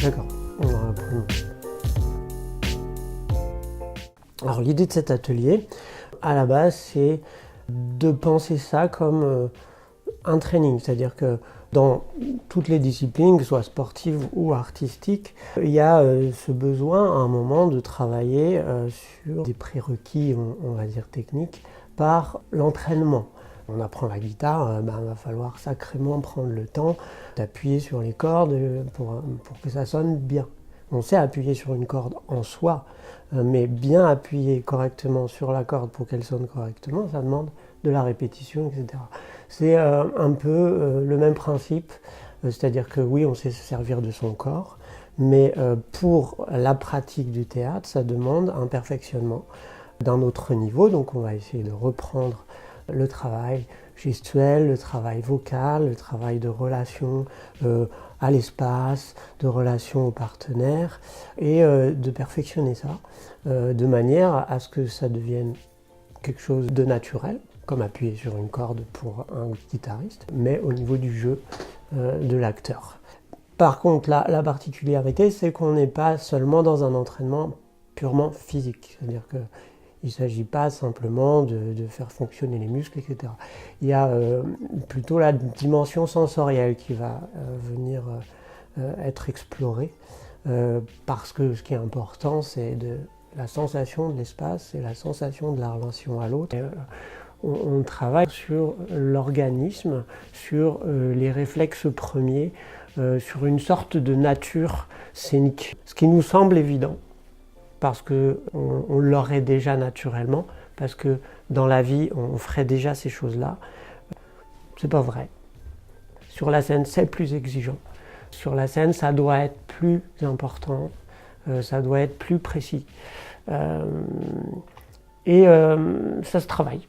D'accord. Alors l'idée de cet atelier, à la base, c'est de penser ça comme un training, c'est-à-dire que dans toutes les disciplines, que ce soit sportives ou artistiques, il y a ce besoin à un moment de travailler sur des prérequis, on va dire techniques, par l'entraînement. On apprend la guitare, il va falloir sacrément prendre le temps d'appuyer sur les cordes pour que ça sonne bien. On sait appuyer sur une corde en soi, mais bien appuyer correctement sur la corde pour qu'elle sonne correctement, ça demande de la répétition, etc. C'est un peu le même principe, c'est-à-dire que oui, on sait se servir de son corps, mais pour la pratique du théâtre, ça demande un perfectionnement d'un autre niveau, donc on va essayer de reprendre le travail gestuel, le travail vocal, le travail de relation à l'espace, de relation aux partenaires, et de perfectionner ça de manière à ce que ça devienne quelque chose de naturel, comme appuyer sur une corde pour un guitariste, mais au niveau du jeu de l'acteur. Par contre, la particularité, c'est qu'on n'est pas seulement dans un entraînement purement physique, c'est-à-dire qu'il ne s'agit pas simplement de faire fonctionner les muscles, etc. Il y a plutôt la dimension sensorielle qui va venir être explorée, parce que ce qui est important, c'est la sensation de l'espace et la sensation de la relation à l'autre. On travaille sur l'organisme, sur les réflexes premiers, sur une sorte de nature scénique. Ce qui nous semble évident, parce qu'on l'aurait déjà naturellement, parce que dans la vie, on ferait déjà ces choses-là. C'est pas vrai. Sur la scène, c'est plus exigeant. Sur la scène, ça doit être plus important, ça doit être plus précis. Et ça se travaille.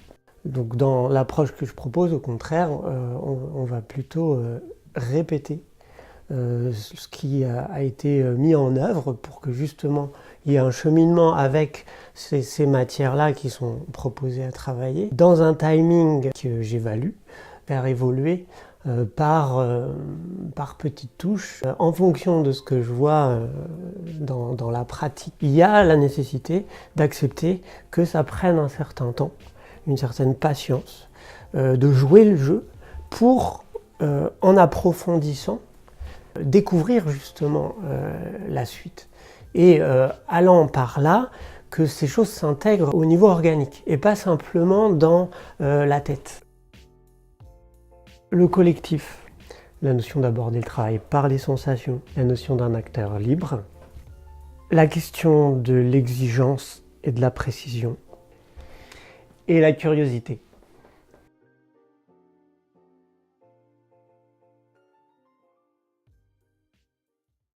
Donc dans l'approche que je propose, au contraire, on va plutôt répéter ce qui a été mis en œuvre pour que justement il y ait un cheminement avec ces matières-là qui sont proposées à travailler, dans un timing que j'évalue, faire évoluer par petites touches, en fonction de ce que je vois dans la pratique. Il y a la nécessité d'accepter que ça prenne un certain temps, une certaine patience, de jouer le jeu pour, en approfondissant, découvrir justement la suite. Et allant par là, que ces choses s'intègrent au niveau organique et pas simplement dans la tête. Le collectif, la notion d'aborder le travail par les sensations, la notion d'un acteur libre, la question de l'exigence et de la précision, et la curiosité.